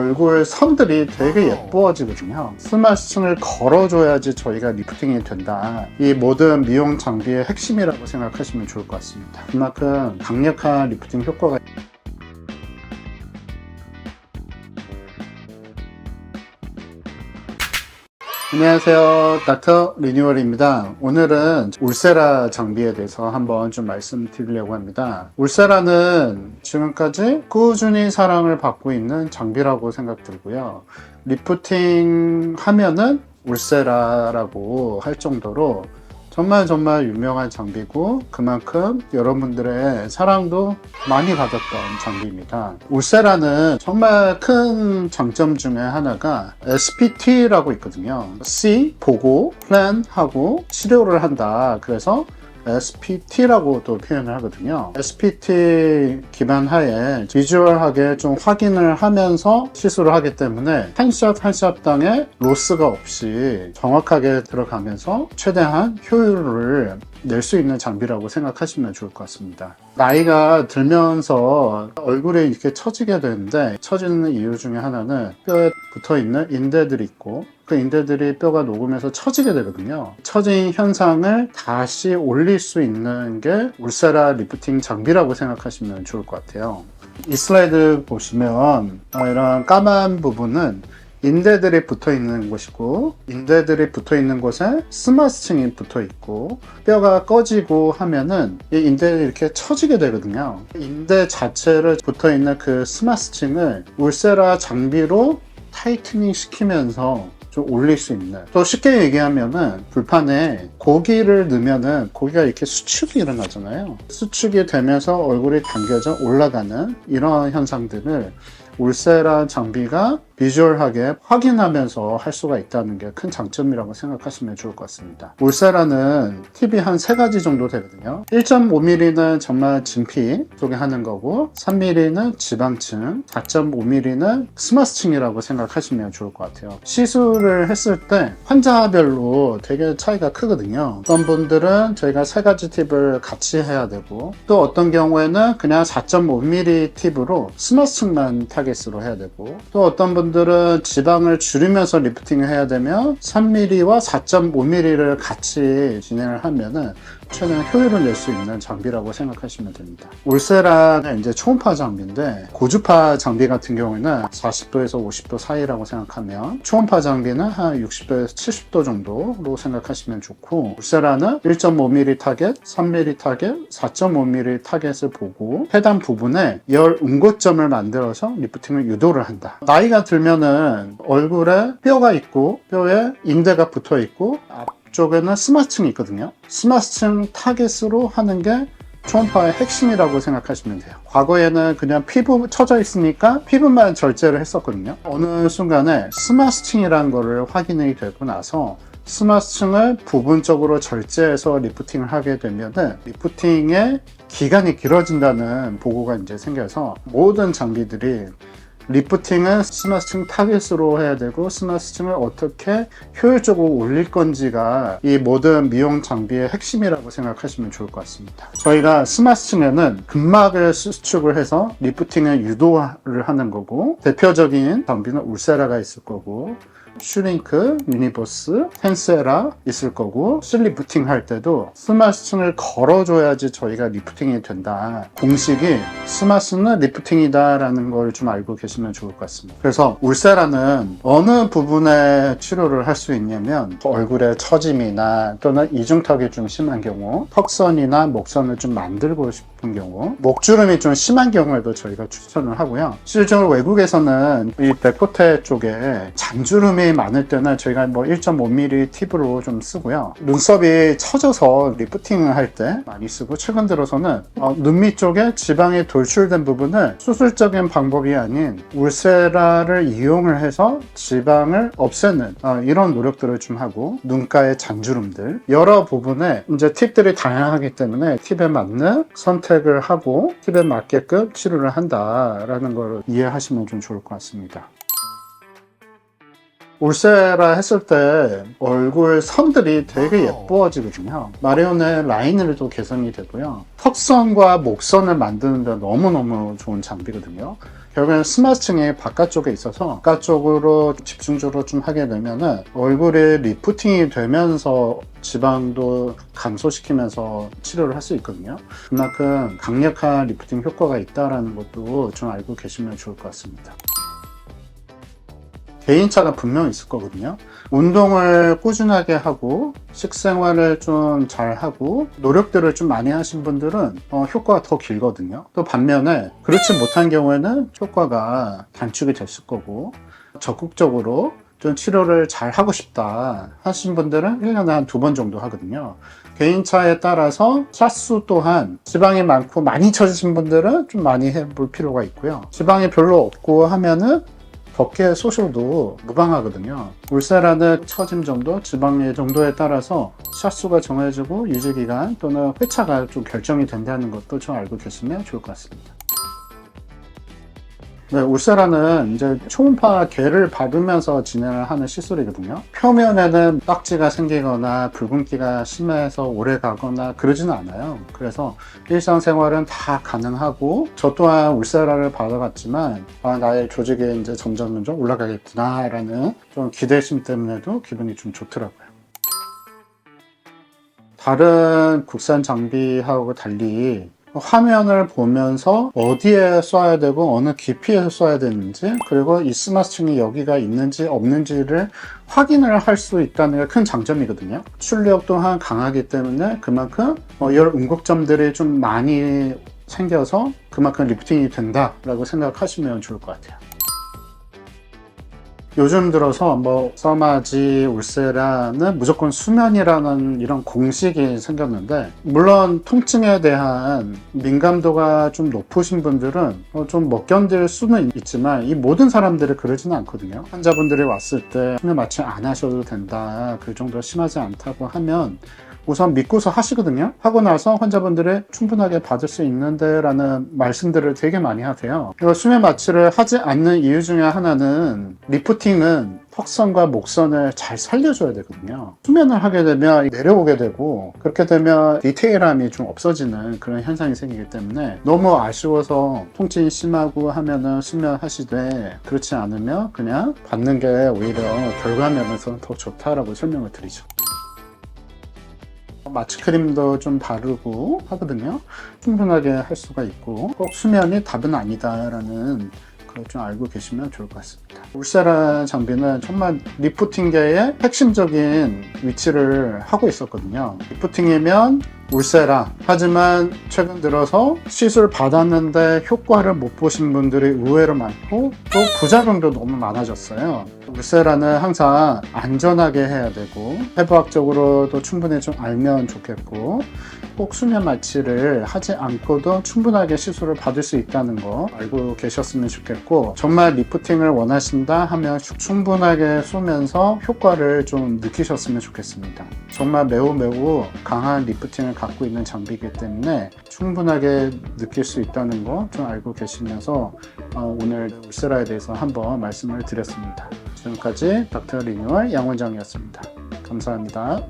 얼굴 선들이 되게 예뻐지거든요. 스마스층을 걸어줘야지 저희가 리프팅이 된다. 이 모든 미용 장비의 핵심이라고 생각하시면 좋을 것 같습니다. 그만큼 강력한 리프팅 효과가 안녕하세요, 닥터 리뉴얼입니다. 오늘은 울세라 장비에 대해서 한번 좀 말씀드리려고 합니다. 울세라는 지금까지 꾸준히 사랑을 받고 있는 장비라고 생각들고요. 리프팅 하면은 울세라라고 할 정도로 정말 유명한 장비고 그만큼 여러분들의 사랑도 많이 받았던 장비입니다. 울세라는 정말 큰 장점 중에 하나가 SPT라고 있거든요. See, 보고, plan 하고 치료를 한다. 그래서 SPT라고 또 표현을 하거든요. SPT 기반 하에 비주얼하게 좀 확인을 하면서 시술을 하기 때문에 한 샷 한 샷당에 로스가 없이 정확하게 들어가면서 최대한 효율을 낼 수 있는 장비라고 생각하시면 좋을 것 같습니다. 나이가 들면서 얼굴이 이렇게 처지게 되는데 처지는 이유 중에 하나는 뼈에 붙어있는 인대들이 있고 그 인대들이 뼈가 녹으면서 처지게 되거든요. 처진 현상을 다시 올릴 수 있는 게 울세라 리프팅 장비라고 생각하시면 좋을 것 같아요. 이 슬라이드 보시면 이런 까만 부분은 인대들이 붙어 있는 곳이고 인대들이 붙어 있는 곳에 스마스층이 붙어 있고 뼈가 꺼지고 하면은 이 인대들이 이렇게 처지게 되거든요. 인대 자체를 붙어 있는 그 스마스층을 울세라 장비로 타이트닝 시키면서 좀 올릴 수 있는, 또 쉽게 얘기하면은 불판에 고기를 넣으면은 고기가 이렇게 수축이 일어나잖아요. 수축이 되면서 얼굴이 당겨져 올라가는 이런 현상들을 울세라 장비가 비주얼하게 확인하면서 할 수가 있다는 게 큰 장점이라고 생각하시면 좋을 것 같습니다. 울세라는 팁이 한 3가지 정도 되거든요. 1.5mm는 정말 진피 쪽에 하는 거고 3mm는 지방층, 4.5mm는 스마스층이라고 생각하시면 좋을 것 같아요. 시술을 했을 때 환자별로 되게 차이가 크거든요. 어떤 분들은 저희가 3가지 팁을 같이 해야 되고 또 어떤 경우에는 그냥 4.5mm 팁으로 스마스층만 타겟으로 해야 되고 또 어떤 분들은 지방을 줄이면서 리프팅을 해야 되면 3mm와 4.5mm를 같이 진행을 하면은 최대한 효율을 낼 수 있는 장비라고 생각하시면 됩니다. 울세라는 이제 초음파 장비인데 고주파 장비 같은 경우에는 40도에서 50도 사이라고 생각하면 초음파 장비는 한 60도에서 70도 정도로 생각하시면 좋고 울세라는 1.5mm 타겟, 3mm 타겟, 4.5mm 타겟을 보고 해당 부분에 열 응고점을 만들어서 리프팅을 유도를 한다. 나이가 들면은 얼굴에 뼈가 있고 뼈에 인대가 붙어 있고 쪽에는 스마스층이 있거든요. 스마스층 타겟으로 하는 게 초음파의 핵심이라고 생각하시면 돼요. 과거에는 그냥 피부 처져 있으니까 피부만 절제를 했었거든요. 어느 순간에 스마스층이라는 거를 확인이 되고 나서 스마스층을 부분적으로 절제해서 리프팅을 하게 되면은 리프팅의 기간이 길어진다는 보고가 이제 생겨서 모든 장비들이 리프팅은 스마스층 타겟으로 해야 되고 스마스층을 어떻게 효율적으로 올릴 건지가 이 모든 미용 장비의 핵심이라고 생각하시면 좋을 것 같습니다. 저희가 스마스층에는 근막을 수축을 해서 리프팅을 유도를 하는 거고 대표적인 장비는 울세라가 있을 거고 슈링크, 유니버스, 텐세라 있을 거고 슬리프팅 할 때도 스마스층을 걸어줘야지 저희가 리프팅이 된다. 공식이 스마스는 리프팅이다 라는 걸 좀 알고 계시면 좋을 것 같습니다. 그래서 울세라는 어느 부분에 치료를 할 수 있냐면 얼굴의 처짐이나 또는 이중턱이 좀 심한 경우 턱선이나 목선을 좀 만들고 싶은 경우 목주름이 좀 심한 경우에도 저희가 추천을 하고요. 실제로 외국에서는 이 백포테 쪽에 잔주름이 많을 때는 저희가 뭐 1.5mm 팁으로 좀 쓰고요. 눈썹이 처져서 리프팅을 할 때 많이 쓰고 최근 들어서는 눈 밑 쪽에 지방이 돌출된 부분을 수술적인 방법이 아닌 울세라를 이용을 해서 지방을 없애는 이런 노력들을 좀 하고 눈가의 잔주름들 여러 부분에 이제 팁들이 다양하기 때문에 팁에 맞는 선택을 하고 팁에 맞게끔 치료를 한다라는 걸 이해하시면 좀 좋을 것 같습니다. 울세라 했을 때 얼굴 선들이 되게 예뻐지거든요. 마리오네 라인을도 개선이 되고요. 턱선과 목선을 만드는 데 너무너무 좋은 장비거든요. 결국엔 스마트층이 바깥쪽에 있어서 바깥쪽으로 집중적으로 좀 하게 되면은 얼굴에 리프팅이 되면서 지방도 감소시키면서 치료를 할 수 있거든요. 그만큼 강력한 리프팅 효과가 있다는 것도 좀 알고 계시면 좋을 것 같습니다. 개인차가 분명히 있을 거거든요. 운동을 꾸준하게 하고 식생활을 좀 잘하고 노력들을 좀 많이 하신 분들은 효과가 더 길거든요. 또 반면에 그렇지 못한 경우에는 효과가 단축이 됐을 거고, 적극적으로 좀 치료를 잘 하고 싶다 하신 분들은 1년에 한 2번 정도 하거든요. 개인차에 따라서 차수 또한 지방이 많고 많이 처지신 분들은 좀 많이 해볼 필요가 있고요. 지방이 별로 없고 하면은 덮개 쏘셔도 무방하거든요. 울세라는 처짐 정도, 지방의 정도에 따라서 샷수가 정해지고 유지기간 또는 회차가 좀 결정이 된다는 것도 좀 알고 계시면 좋을 것 같습니다. 네, 울세라는 이제 초음파 궤를 받으면서 진행을 하는 시술이거든요. 표면에는 딱지가 생기거나 붉은기가 심해서 오래 가거나 그러지는 않아요. 그래서 일상생활은 다 가능하고, 저 또한 울세라를 받아봤지만 나의 조직이 이제 점점 올라가겠구나라는 좀 기대심 때문에도 기분이 좀 좋더라고요. 다른 국산 장비하고 달리 화면을 보면서 어디에 쏴야 되고 어느 깊이에서 쏴야 되는지, 그리고 이 스마트층이 여기가 있는지 없는지를 확인을 할 수 있다는 게 큰 장점이거든요. 출력 또한 강하기 때문에 그만큼 열 응급점들이 좀 많이 생겨서 그만큼 리프팅이 된다라고 생각하시면 좋을 것 같아요. 요즘 들어서 써마지, 울세라는 무조건 수면이라는 이런 공식이 생겼는데, 물론 통증에 대한 민감도가 좀 높으신 분들은 좀 못 견딜 수는 있지만 이 모든 사람들이 그러지는 않거든요. 환자분들이 왔을 때 수면 마취 안 하셔도 된다, 그 정도 심하지 않다고 하면 우선 믿고서 하시거든요. 하고 나서 환자분들이 충분하게 받을 수 있는데 라는 말씀들을 되게 많이 하세요. 수면 마취를 하지 않는 이유 중에 하나는 리프팅은 턱선과 목선을 잘 살려줘야 되거든요. 수면을 하게 되면 내려오게 되고, 그렇게 되면 디테일함이 좀 없어지는 그런 현상이 생기기 때문에 너무 아쉬워서 통증이 심하고 하면은 수면하시되, 그렇지 않으면 그냥 받는 게 오히려 결과면에서는 더 좋다라고 설명을 드리죠. 마취크림도 좀 바르고 하거든요. 충분하게 할 수가 있고, 꼭 수면이 답은 아니다라는 걸 좀 알고 계시면 좋을 것 같습니다. 울세라 장비는 정말 리프팅계의 핵심적인 위치를 하고 있었거든요. 리프팅이면 울세라. 하지만 최근 들어서 시술 받았는데 효과를 못 보신 분들이 의외로 많고, 또 부작용도 너무 많아졌어요. 울세라는 항상 안전하게 해야 되고, 해부학적으로도 충분히 좀 알면 좋겠고, 꼭 수면 마취를 하지 않고도 충분하게 시술을 받을 수 있다는 거 알고 계셨으면 좋겠고, 정말 리프팅을 원하신다 하면 충분하게 쏘면서 효과를 좀 느끼셨으면 좋겠습니다. 정말 매우 강한 리프팅을 갖고 있는 장비이기 때문에 충분하게 느낄 수 있다는 거 좀 알고 계시면서 오늘 울세라에 대해서 한번 말씀을 드렸습니다. 지금까지 닥터 리뉴얼 양원장이었습니다. 감사합니다.